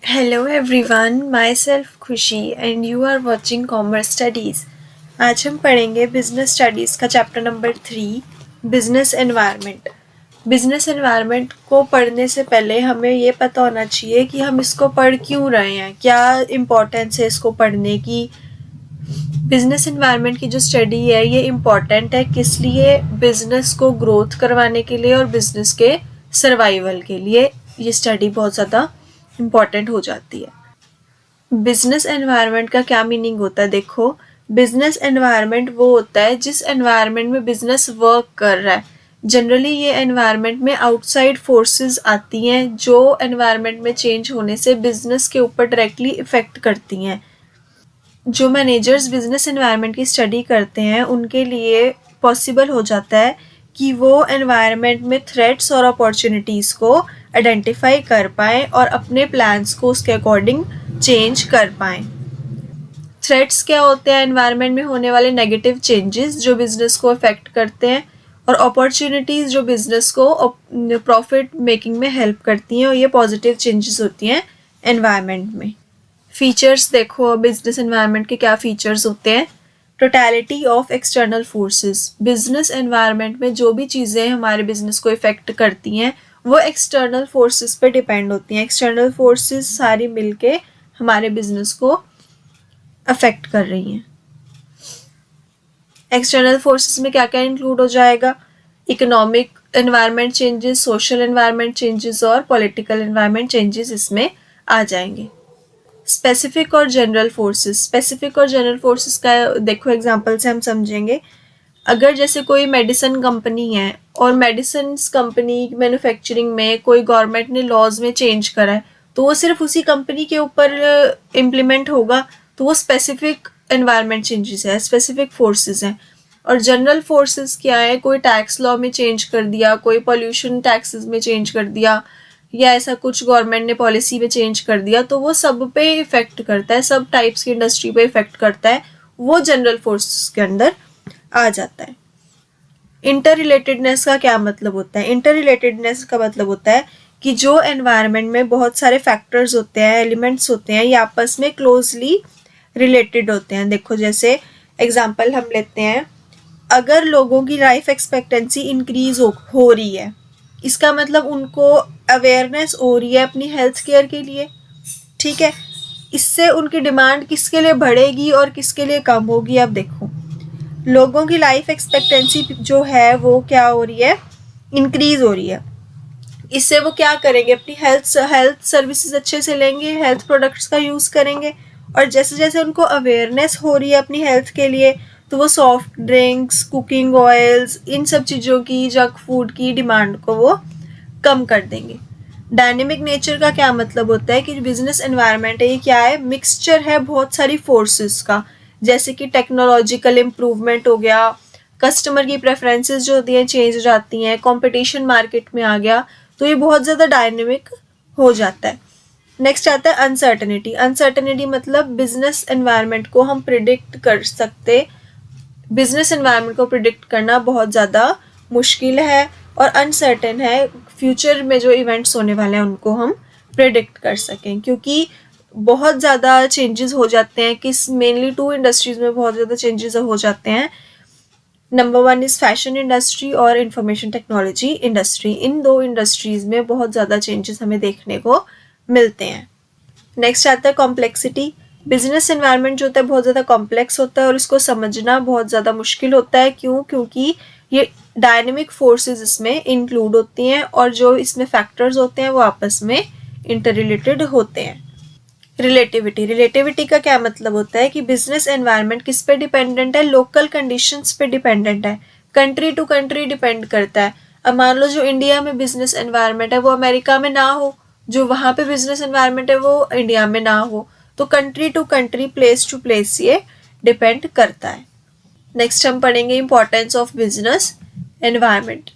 Hello everyone, myself खुशी and you are watching Commerce Studies। आज हम पढ़ेंगे बिजनेस स्टडीज़ का chapter number 3 business environment. Business environment को पढ़ने से पहले हमें ये पता होना चाहिए कि हम इसको पढ़ क्यों रहे हैं, क्या इम्पोर्टेंस है इसको पढ़ने की। बिजनेस एनवायरनमेंट की जो स्टडी है ये इम्पॉर्टेंट है किस लिए, बिजनेस को ग्रोथ करवाने के लिए और बिजनेस के सर्वाइवल के लिए ये स्टडी बहुत ज़्यादा इम्पॉर्टेंट हो जाती है। बिजनेस एनवायरनमेंट का क्या मीनिंग होता है? देखो, बिजनेस एनवायरनमेंट वो होता है जिस एनवायरनमेंट में बिजनेस वर्क कर रहा है। जनरली ये एनवायरनमेंट में आउटसाइड फोर्सेस आती हैं जो एनवायरनमेंट में चेंज होने से बिजनेस के ऊपर डायरेक्टली इफ़ेक्ट करती हैं। जो मैनेजर्स बिजनेस एनवायरनमेंट की स्टडी करते हैं उनके लिए पॉसिबल हो जाता है कि वो एनवायरनमेंट में थ्रेट्स और अपॉर्चुनिटीज़ को आइडेंटिफाई कर पाएँ और अपने प्लान्स को उसके अकॉर्डिंग चेंज कर पाएँ। थ्रेट्स क्या होते हैं? एनवायरनमेंट में होने वाले नेगेटिव चेंजेस जो बिजनेस को अफेक्ट करते हैं, और अपॉर्चुनिटीज़ जो बिजनेस को प्रॉफिट मेकिंग में हेल्प करती हैं, और ये पॉजिटिव चेंजेस होती हैं एनवायरनमेंट में। फीचर्स देखो, बिजनेस एनवायरनमेंट के क्या फीचर्स होते हैं। Totality of external forces, business environment में जो भी चीज़ें हमारे बिजनेस को इफ़ेक्ट करती हैं वो एक्सटर्नल फोर्सेस पे डिपेंड होती हैं। एक्सटर्नल फोर्सेस सारी मिलके हमारे बिजनेस को अफेक्ट कर रही हैं। एक्सटर्नल फोर्सेस में क्या क्या इंक्लूड हो जाएगा? Economic environment changes, social environment changes और पॉलिटिकल एनवायरनमेंट चेंजेस इसमें आ जाएंगे। स्पेसिफिक और जनरल फोर्सेस, स्पेसिफिक और जनरल फोर्सेस का देखो एग्जांपल से हम समझेंगे। अगर जैसे कोई मेडिसिन कंपनी है और मेडिसिन कंपनी मैन्युफैक्चरिंग में कोई गवर्नमेंट ने लॉज में चेंज करा है तो वो सिर्फ उसी कंपनी के ऊपर इम्प्लीमेंट होगा, तो वो स्पेसिफिक एनवायरनमेंट चेंजेस है, स्पेसिफिक फोर्सेस हैं। और जनरल फोर्सेस क्या है? कोई टैक्स लॉ में चेंज कर दिया, कोई पॉल्यूशन टैक्सेस में चेंज कर दिया, या ऐसा कुछ गवर्नमेंट ने पॉलिसी में चेंज कर दिया, तो वो सब पे इफेक्ट करता है, सब टाइप्स की इंडस्ट्री पे इफेक्ट करता है, वो जनरल फोर्सेस के अंदर आ जाता है। इंटर रिलेटेडनेस का क्या मतलब होता है? इंटर रिलेटेडनेस का मतलब होता है कि जो एनवायरनमेंट में बहुत सारे फैक्टर्स होते हैं, एलिमेंट्स होते हैं, ये आपस में क्लोजली रिलेटेड होते हैं। देखो, जैसे एग्जांपल हम लेते हैं, अगर लोगों की लाइफ एक्सपेक्टेंसी इंक्रीज हो रही है, इसका मतलब उनको अवेयरनेस हो रही है अपनी हेल्थ केयर के लिए, ठीक है। इससे उनकी डिमांड किसके लिए बढ़ेगी और किसके लिए कम होगी? अब देखो, लोगों की लाइफ एक्सपेक्टेंसी जो है वो क्या हो रही है? इंक्रीज हो रही है। इससे वो क्या करेंगे? अपनी हेल्थ सर्विसेज अच्छे से लेंगे, हेल्थ प्रोडक्ट्स का यूज़ करेंगे, और जैसे जैसे उनको अवेयरनेस हो रही है अपनी हेल्थ के लिए तो वो सॉफ्ट ड्रिंक्स, कुकिंग ऑयल्स, इन सब चीज़ों की, जंक फूड की डिमांड को वो कम कर देंगे। डायनेमिक नेचर का क्या मतलब होता है कि बिजनेस एनवायरनमेंट है ये क्या है? मिक्सचर है बहुत सारी फोर्सेस का, जैसे कि टेक्नोलॉजिकल इम्प्रूवमेंट हो गया, कस्टमर की प्रेफरेंसेस जो होती हैं चेंज हो जाती हैं, कंपटीशन मार्केट में आ गया, तो ये बहुत ज़्यादा डायनेमिक हो जाता है। नेक्स्ट आता है अनसर्टेनिटी। अनसर्टेनिटी मतलब बिजनेस एनवायरनमेंट को हम प्रिडिक्ट कर सकते, बिजनेस एनवायरनमेंट को प्रिडिक्ट करना बहुत ज़्यादा मुश्किल है और अनसर्टेन है। फ्यूचर में जो इवेंट्स होने वाले हैं उनको हम प्रिडिक्ट कर सकें, क्योंकि बहुत ज़्यादा चेंजेस हो जाते हैं। किस मेनली 2 इंडस्ट्रीज़ में बहुत ज़्यादा चेंजेस हो जाते हैं। नंबर 1 इज़ फैशन इंडस्ट्री और इंफॉर्मेशन टेक्नोलॉजी इंडस्ट्री। इन 2 इंडस्ट्रीज़ में बहुत ज़्यादा चेंजेस हमें देखने को मिलते हैं। नेक्स्ट आता है कॉम्प्लेक्सिटी। बिजनेस एनवायरनमेंट जो होता है बहुत ज़्यादा कॉम्प्लेक्स होता है और इसको समझना बहुत ज़्यादा मुश्किल होता है। क्यों? क्योंकि ये डायनेमिक फोर्सेस इसमें इंक्लूड होती हैं और जो इसमें फैक्टर्स होते हैं वो आपस में इंटर रिलेटेड होते हैं। रिलेटिविटी। रिलेटिविटी का क्या मतलब होता है कि बिजनेस एनवायरनमेंट किस पे डिपेंडेंट है? लोकल कंडीशंस पे डिपेंडेंट है, कंट्री टू कंट्री डिपेंड करता है। अब मान लो जो इंडिया में बिजनेस एनवायरनमेंट है वो अमेरिका में ना हो, जो वहाँ पे बिजनेस एनवायरनमेंट है वो इंडिया में ना हो, तो country to country, place to place ये डिपेंड करता है। नेक्स्ट हम पढ़ेंगे importance of business environment.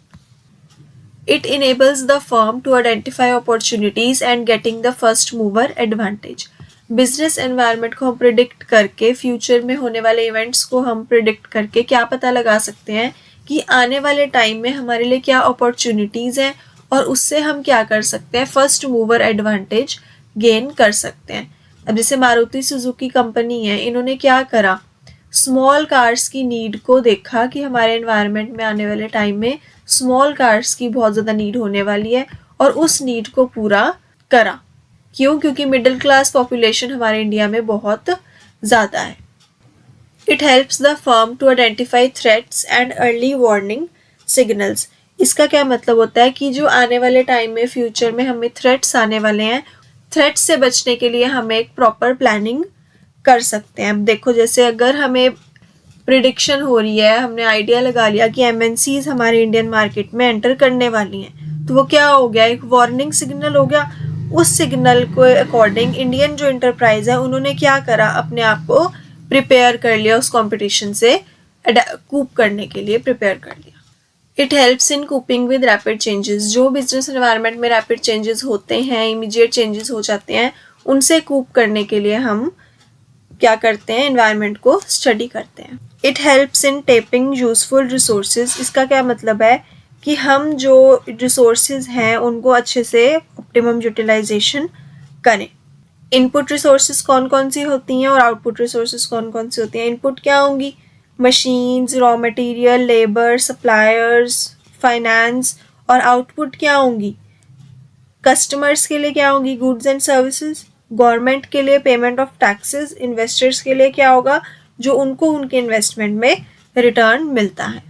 It enables the firm to identify opportunities and getting the first mover advantage. Business environment को हम प्रिडिक्ट करके, फ्यूचर में होने वाले इवेंट्स को हम प्रिडिक्ट करके क्या पता लगा सकते हैं कि आने वाले टाइम में हमारे लिए क्या अपॉर्चुनिटीज़ हैं और उससे हम क्या कर सकते हैं, फर्स्ट मूवर एडवांटेज गेन कर सकते हैं। अब जैसे मारुति सुजुकी कंपनी है, इन्होंने क्या करा, स्मॉल कार्स की नीड को देखा कि हमारे एनवायरनमेंट में आने वाले टाइम में स्मॉल कार्स की बहुत ज़्यादा नीड होने वाली है, और उस नीड को पूरा करा। क्यों? क्योंकि मिडिल क्लास पॉपुलेशन हमारे इंडिया में बहुत ज़्यादा है। It helps the firm to identify threats and early warning signals. इसका क्या मतलब होता है कि जो आने वाले टाइम में, फ्यूचर में हमें थ्रेट्स आने वाले हैं, थ्रेट्स से बचने के लिए हमें एक प्रॉपर प्लानिंग कर सकते हैं। अब देखो, जैसे अगर हमें प्रिडिक्शन हो रही है, हमने आइडिया लगा लिया कि एमएनसीज हमारे इंडियन मार्केट में एंटर करने वाली हैं, तो वो क्या हो गया, एक वार्निंग सिग्नल हो गया। उस सिग्नल को अकॉर्डिंग इंडियन जो इंटरप्राइज है, उन्होंने क्या करा, अपने आप को प्रिपेयर कर लिया, उस कंपटीशन से कूप करने के लिए प्रिपेयर कर लिया। It helps in coping with rapid changes. जो बिजनेस एनवायरनमेंट में रैपिड चेंजेस होते हैं, इमीडिएट चेंजेस हो जाते हैं, उनसे कूप करने के लिए हम क्या करते हैं, एनवायरनमेंट को स्टडी करते हैं। It helps in tapping useful resources. इसका क्या मतलब है कि हम जो रिसोर्सेज हैं उनको अच्छे से ऑप्टिमम यूटिलाइजेशन करें। इनपुट रिसोर्सेज कौन कौन सी होती हैं और आउटपुट रिसोर्सेज कौन कौन सी होती हैं। इनपुट क्या होंगी, machines, raw material, labour, suppliers, finance, और आउटपुट क्या होंगी, कस्टमर्स के लिए क्या होंगी, गुड्स एंड सर्विसेज, गवर्नमेंट के लिए पेमेंट ऑफ टैक्सेस, इन्वेस्टर्स के लिए क्या होगा, जो उनको उनके इन्वेस्टमेंट में रिटर्न मिलता है।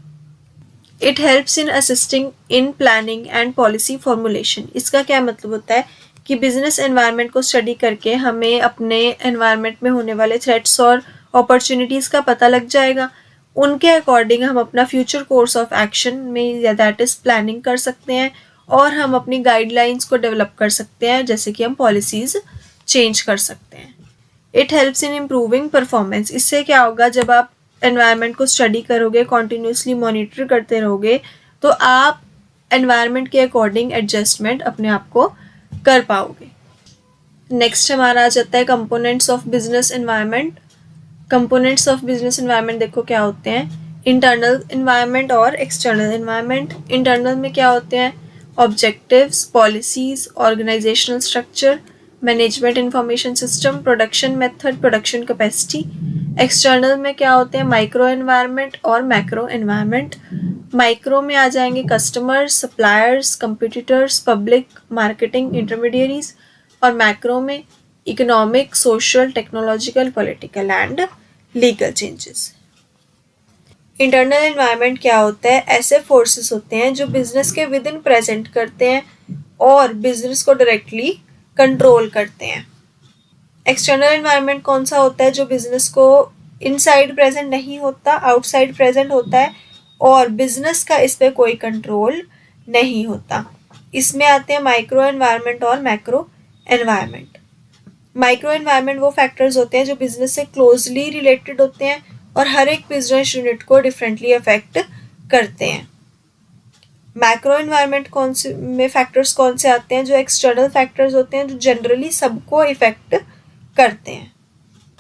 It helps in assisting in planning and policy formulation. इसका क्या मतलब होता है कि बिजनेस एनवायरनमेंट को स्टडी करके हमें अपने एनवायरनमेंट में होने वाले थ्रेट्स और अपॉर्चुनिटीज़ का पता लग जाएगा। उनके अकॉर्डिंग हम अपना फ्यूचर कोर्स ऑफ एक्शन में, दैट इज़ प्लानिंग, कर सकते हैं, और हम अपनी गाइडलाइंस को डेवलप कर सकते हैं, जैसे कि हम पॉलिसीज़ चेंज कर सकते हैं। It helps in improving performance. इससे क्या होगा, जब आप एनवायरनमेंट को स्टडी करोगे, कॉन्टीन्यूसली मॉनिटर करते रहोगे, तो आप एनवायरनमेंट के अकॉर्डिंग एडजस्टमेंट अपने आप को कर पाओगे। नेक्स्ट हमारा आ जाता है components of business environment. Components of business environment देखो क्या होते हैं, इंटरनल एनवायरनमेंट और एक्सटर्नल एनवायरनमेंट। इंटरनल में क्या होते हैं, objectives, policies, organisational structure, management information system, production method, production capacity. External में क्या होते हैं, माइक्रो एनवायरनमेंट और मैक्रो एनवायरनमेंट। माइक्रो में आ जाएंगे customers, suppliers, competitors, public, marketing, intermediaries, और मैक्रो में economic, social, technological, political and legal changes. Internal environment क्या होता है, ऐसे फोर्सेस होते हैं जो बिजनेस के विद इन प्रेजेंट करते हैं और बिजनेस को डायरेक्टली कंट्रोल करते हैं। एक्सटर्नल एनवायरनमेंट कौन सा होता है, जो बिजनेस को इनसाइड प्रेजेंट नहीं होता, आउटसाइड प्रेजेंट होता है, और बिजनेस का इस पे कोई कंट्रोल नहीं होता। इसमें आते हैं माइक्रो एनवायरनमेंट और मैक्रो एनवायरनमेंट। माइक्रो एनवायरनमेंट वो फैक्टर्स होते हैं जो बिजनेस से क्लोजली रिलेटेड होते हैं और हर एक बिजनेस यूनिट को डिफरेंटली अफेक्ट करते हैं। मैक्रो एनवायरनमेंट फैक्टर्स कौन से आते हैं, जो एक्सटर्नल फैक्टर्स होते हैं, जो जनरली सबको इफेक्ट करते हैं।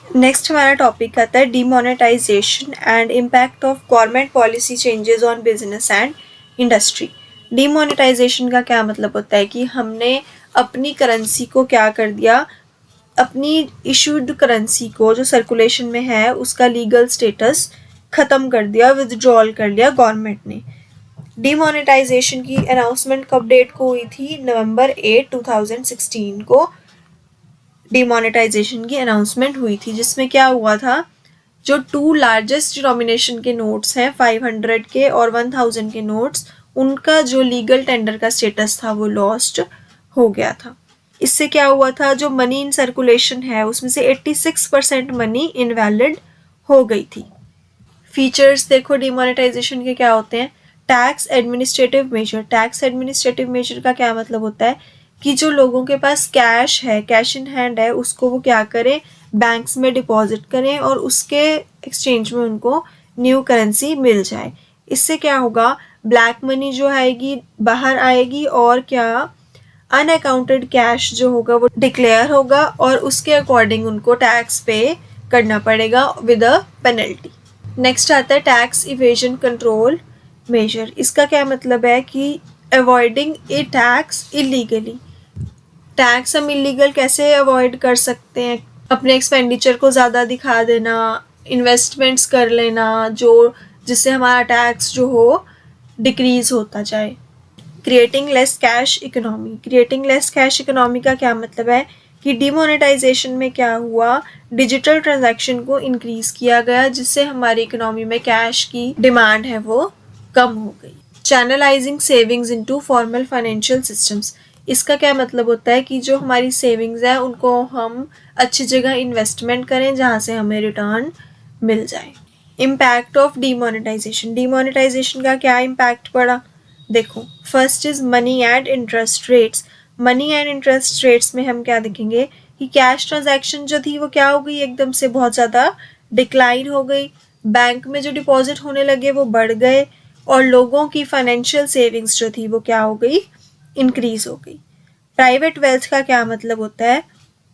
नेक्स्ट हमारा टॉपिक आता है demonetisation and impact of government policy changes on business and industry. Demonetisation का क्या मतलब होता है कि हमने अपनी करेंसी को क्या कर दिया, अपनी इशूड करेंसी को जो सर्कुलेशन में है उसका लीगल स्टेटस ख़त्म कर दिया, विदड्रॉल कर लिया गवर्नमेंट ने। डीमोनेटाइजेशन की अनाउंसमेंट कब डेट को हुई थी, नवंबर 8, 2016 को डीमोनेटाइजेशन की अनाउंसमेंट हुई थी, जिसमें क्या हुआ था, जो 2 लार्जेस्ट डिनोमिनेशन के नोट्स हैं, 500 के और 1000 के नोट्स, उनका जो लीगल टेंडर का स्टेटस था वो लॉस्ट हो गया था। इससे क्या हुआ था, जो मनी इन सर्कुलेशन है उसमें से 86% मनी इनवैलिड हो गई थी। फीचर्स देखो डीमोनेटाइजेशन के क्या होते हैं, tax administrative measure. Tax administrative measure का क्या मतलब होता है कि जो लोगों के पास कैश है, कैश इन हैंड है, उसको वो क्या करें, बैंक्स में डिपॉजिट करें और उसके एक्सचेंज में उनको न्यू करेंसी मिल जाए। इससे क्या होगा, ब्लैक मनी जो आएगी बाहर आएगी और क्या अनअकाउंटेड कैश जो होगा वो डिक्लेयर होगा और उसके अकॉर्डिंग उनको टैक्स पे करना पड़ेगा विद अ पेनल्टी। नेक्स्ट आता है टैक्स इवेजन कंट्रोल मेजर। इसका क्या मतलब है कि अवॉइडिंग ए टैक्स इलीगली, टैक्स हम इलीगल कैसे अवॉइड कर सकते हैं? अपने एक्सपेंडिचर को ज़्यादा दिखा देना, इन्वेस्टमेंट्स कर लेना जो जिससे हमारा टैक्स जो हो डिक्रीज होता जाए। Creating less cash economy. Creating less cash economy का क्या मतलब है कि डिमोनेटाइजेशन में क्या हुआ, डिजिटल ट्रांजैक्शन को इंक्रीज किया गया जिससे हमारी इकोनॉमी में कैश की डिमांड है वो कम हो गई। Channelising savings into formal financial systems. इसका क्या मतलब होता है कि जो हमारी सेविंग्स है उनको हम अच्छी जगह इन्वेस्टमेंट करें जहाँ से हमें रिटर्न मिल जाए। Impact of demonetisation. डिमोनेटाइजेशन का क्या इम्पैक्ट पड़ा? देखो, first is money and interest rates. Money and interest rates में हम क्या देखेंगे कि कैश ट्रांजैक्शन जो थी वो क्या हो गई, एकदम से बहुत ज़्यादा डिक्लाइन हो गई। बैंक में जो डिपॉजिट होने लगे वो बढ़ गए और लोगों की फाइनेंशियल सेविंग्स जो थी वो क्या हो गई, इंक्रीज हो गई। प्राइवेट वेल्थ का क्या मतलब होता है?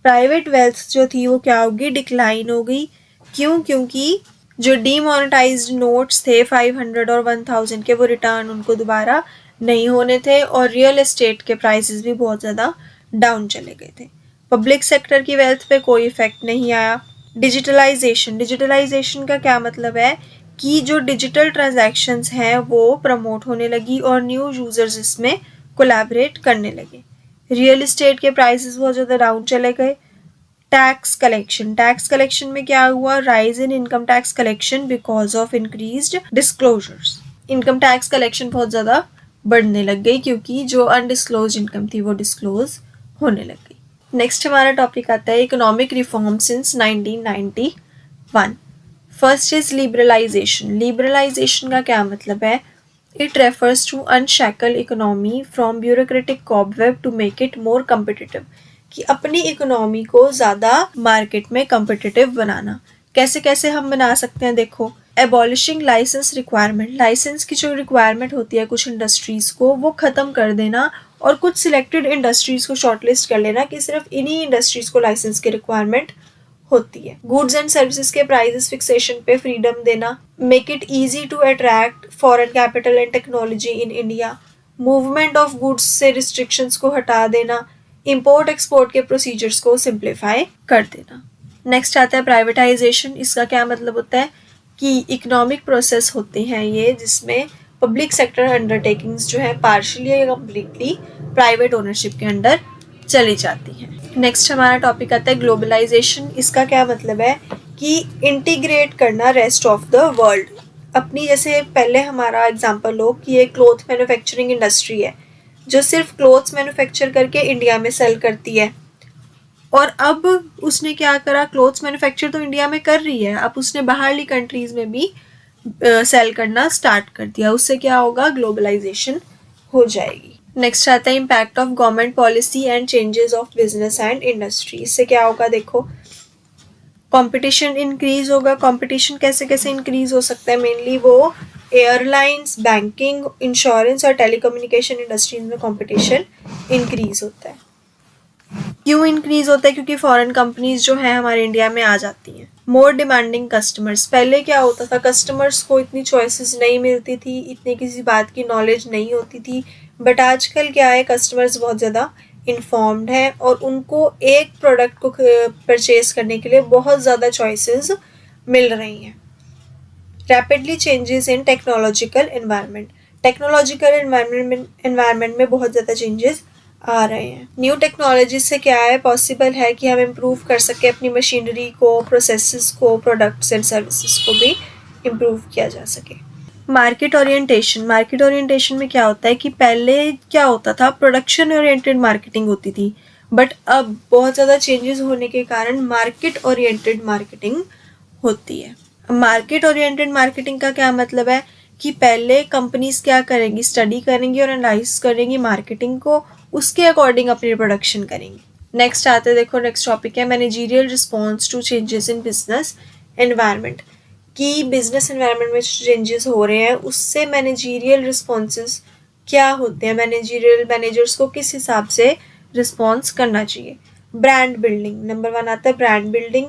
प्राइवेट वेल्थ जो थी वो क्या होगी, डिक्लाइन हो गई। क्यों? क्योंकि जो डीमोनेटाइज्ड नोट्स थे 500 और 1000 के वो रिटर्न उनको दोबारा नहीं होने थे और रियल एस्टेट के प्राइसेस भी बहुत ज़्यादा डाउन चले गए थे। पब्लिक सेक्टर की वेल्थ पे कोई इफेक्ट नहीं आया। डिजिटलाइजेशन। डिजिटलाइजेशन का क्या मतलब है कि जो डिजिटल ट्रांजैक्शंस हैं वो प्रमोट होने लगी और न्यू यूजर्स इसमें कोलैबोरेट करने लगे। रियल एस्टेट के प्राइसेस बहुत ज़्यादा डाउन चले गए। Tax collection. टैक्स कलेक्शन में क्या हुआ, rise in income tax collection because of increased disclosures. Income tax collection बहुत ज़्यादा बढ़ने लग गई क्योंकि जो अनडिस्क्लोज इनकम थी वो डिस्क्लोज होने लग गई। नेक्स्ट हमारा टॉपिक आता है economic reform since 1991। First is liberalisation. Liberalisation का क्या मतलब है? It refers to unshackle economy from bureaucratic cobweb to make it more competitive. कि अपनी इकोनॉमी को ज़्यादा मार्केट में कम्पिटिटिव बनाना। कैसे कैसे हम बना सकते हैं? देखो, एबॉलिशिंग लाइसेंस रिक्वायरमेंट। लाइसेंस की जो रिक्वायरमेंट होती है कुछ इंडस्ट्रीज़ को वो ख़त्म कर देना और कुछ सिलेक्टेड इंडस्ट्रीज़ को शॉर्टलिस्ट कर लेना कि सिर्फ इन्हीं इंडस्ट्रीज़ को लाइसेंस की रिक्वायरमेंट होती है। गुड्स एंड सर्विसेज के प्राइसेस फिक्सेशन पे फ्रीडम देना। Make it easy to attract foreign capital and technology in India. Movement of goods से रिस्ट्रिक्शंस को हटा देना। इंपोर्ट एक्सपोर्ट के प्रोसीजर्स को सिंप्लीफाई कर देना। नेक्स्ट आता है प्राइवेटाइजेशन। इसका क्या मतलब होता है कि इकोनॉमिक प्रोसेस होते हैं ये जिसमें पब्लिक सेक्टर अंडरटेकिंग्स जो है पार्शियली या कम्प्लीटली प्राइवेट ओनरशिप के अंडर चली जाती हैं। नेक्स्ट हमारा टॉपिक आता है ग्लोबलाइजेशन। इसका क्या मतलब है कि इंटीग्रेट करना रेस्ट ऑफ द वर्ल्ड। अपनी जैसे पहले हमारा एग्जांपल लो कि एक क्लॉथ मैन्युफैक्चरिंग इंडस्ट्री है जो सिर्फ क्लोथ्स मैन्युफैक्चर करके इंडिया में सेल करती है और अब उसने क्या करा, क्लोथ्स मैन्युफैक्चर तो इंडिया में कर रही है, अब उसने बाहरली कंट्रीज में भी सेल करना स्टार्ट कर दिया। उससे क्या होगा, ग्लोबलाइजेशन हो जाएगी। नेक्स्ट आता है impact of government policy and changes of business and industry. इससे क्या होगा, देखो कंपटीशन इंक्रीज होगा। कंपटीशन कैसे कैसे इंक्रीज हो सकता है, मेनली वो एयरलाइंस, बैंकिंग, इंश्योरेंस और टेलीकम्युनिकेशन इंडस्ट्रीज में कंपटीशन इंक्रीज होता है। क्यों इंक्रीज होता है? क्योंकि फॉरेन कंपनीज जो है हमारे इंडिया में आ जाती हैं। More demanding customers. पहले क्या होता था, कस्टमर्स को इतनी चॉइसेस नहीं मिलती थी, इतनी किसी बात की नॉलेज नहीं होती थी, बट आजकल क्या है, कस्टमर्स बहुत ज़्यादा इन्फॉर्म्ड हैं और उनको एक प्रोडक्ट को परचेज करने के लिए बहुत ज़्यादा चॉइसेस मिल रही हैं। Rapidly changes in technological environment. Technological environment में बहुत ज़्यादा चेंजेस आ रहे हैं। न्यू टेक्नोलॉजी से क्या है, पॉसिबल है कि हम इम्प्रूव कर सकें अपनी मशीनरी को, प्रोसेसेस को, प्रोडक्ट्स एंड सर्विसेज को भी इम्प्रूव किया जा सके। Market orientation. मार्केट ओरिएंटेशन में क्या होता है कि पहले क्या होता था, प्रोडक्शन ओरिएंटेड मार्केटिंग होती थी, बट अब बहुत ज़्यादा चेंजेस होने के कारण मार्केट ओरिएंटेड मार्केटिंग होती है। मार्केट ओरिएंटेड मार्केटिंग का क्या मतलब है कि पहले कंपनीज क्या करेंगी, स्टडी करेंगी और एनालाइज करेंगी मार्केटिंग को, उसके अकॉर्डिंग अपनी प्रोडक्शन करेंगी। नेक्स्ट आते हैं, देखो नेक्स्ट टॉपिक है managerial response to changes in business environment. कि बिजनेस एनवायरनमेंट में चेंजेस हो रहे हैं उससे मैनेजरियल रिस्पॉन्सेस क्या होते हैं, मैनेजर्स को किस हिसाब से रिस्पॉन्स करना चाहिए। Brand building. नंबर 1 आता है ब्रांड बिल्डिंग,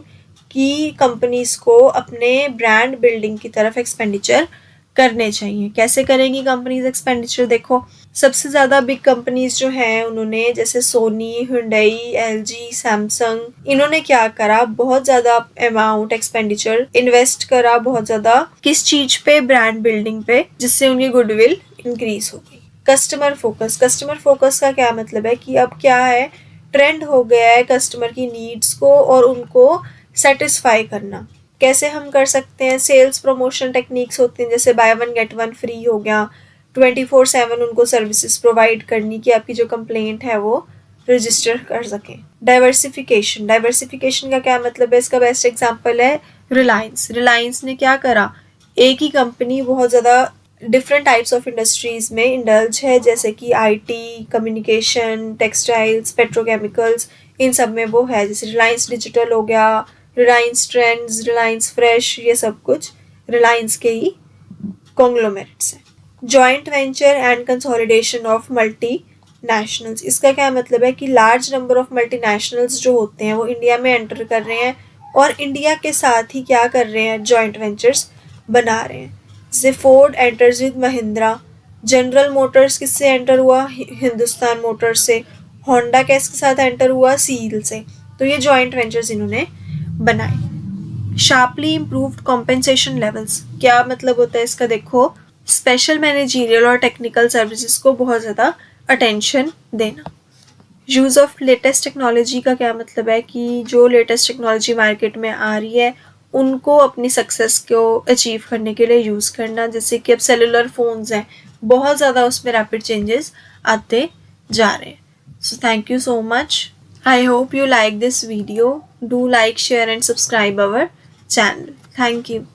कि कंपनीज को अपने ब्रांड बिल्डिंग की तरफ एक्सपेंडिचर करने चाहिए। कैसे करेंगी कंपनीज एक्सपेंडिचर? देखो, सबसे ज़्यादा बिग कंपनीज जो हैं उन्होंने, जैसे सोनी, हुंडई, एलजी, सैमसंग, इन्होंने क्या करा, बहुत ज़्यादा अमाउंट एक्सपेंडिचर इन्वेस्ट करा, बहुत ज़्यादा। किस चीज़ पे? ब्रांड बिल्डिंग पे, जिससे उनकी गुडविल इंक्रीज हो गई। Customer focus. कस्टमर फोकस का क्या मतलब है कि अब क्या है, ट्रेंड हो गया है कस्टमर की नीड्स को और उनको सेटिस्फाई करना। कैसे हम कर सकते हैं? सेल्स प्रमोशन टेक्निक्स होती हैं, जैसे by one get one free हो गया। 24/7 उनको सर्विसेज प्रोवाइड करनी कि आपकी जो कंप्लेंट है वो रजिस्टर कर सकें। डाइवर्सिफिकेशन। डाइवर्सिफिकेशन का क्या मतलब है? इसका बेस्ट एग्जांपल है रिलायंस। रिलायंस ने क्या करा, एक ही कंपनी बहुत ज़्यादा डिफरेंट टाइप्स ऑफ इंडस्ट्रीज में इंडल्ज है, जैसे कि आईटी, कम्युनिकेशन, टेक्सटाइल्स, पेट्रोकेमिकल्स, इन सब में वो है। जैसे रिलायंस डिजिटल हो गया, रिलायंस ट्रेंड्स, रिलायंस फ्रेश, ये सब कुछ रिलायंस के ही कॉन्ग्लोमेरेट्स हैं। Joint venture and consolidation of multi nationals. इसका क्या मतलब है कि large number of multi nationals जो होते हैं वो इंडिया में एंटर कर रहे हैं और इंडिया के साथ ही क्या कर रहे हैं, जॉइंट वेंचर्स बना रहे हैं। जैसे Ford enters with Mahindra, general Motors किससे एंटर हुआ, हिंदुस्तान मोटर्स से। होंडा किसके साथ एंटर हुआ, सील से। तो ये जॉइंट वेंचर्स इन्होंने बनाए। शार्पली इम्प्रूव्ड कॉम्पेंसेशन लेवल्स, क्या मतलब होता है इसका? देखो, स्पेशल मैनेजरियल और टेक्निकल सर्विसेज को बहुत ज़्यादा अटेंशन देना। यूज़ ऑफ लेटेस्ट टेक्नोलॉजी का क्या मतलब है कि जो लेटेस्ट टेक्नोलॉजी मार्केट में आ रही है उनको अपनी सक्सेस को अचीव करने के लिए यूज़ करना। जैसे कि अब सेलुलर फ़ोन्स हैं, बहुत ज़्यादा उसमें रैपिड चेंजेस आते जा रहे हैं। So thank you so much. I hope you like this video. Do like, share and subscribe our channel. Thank you.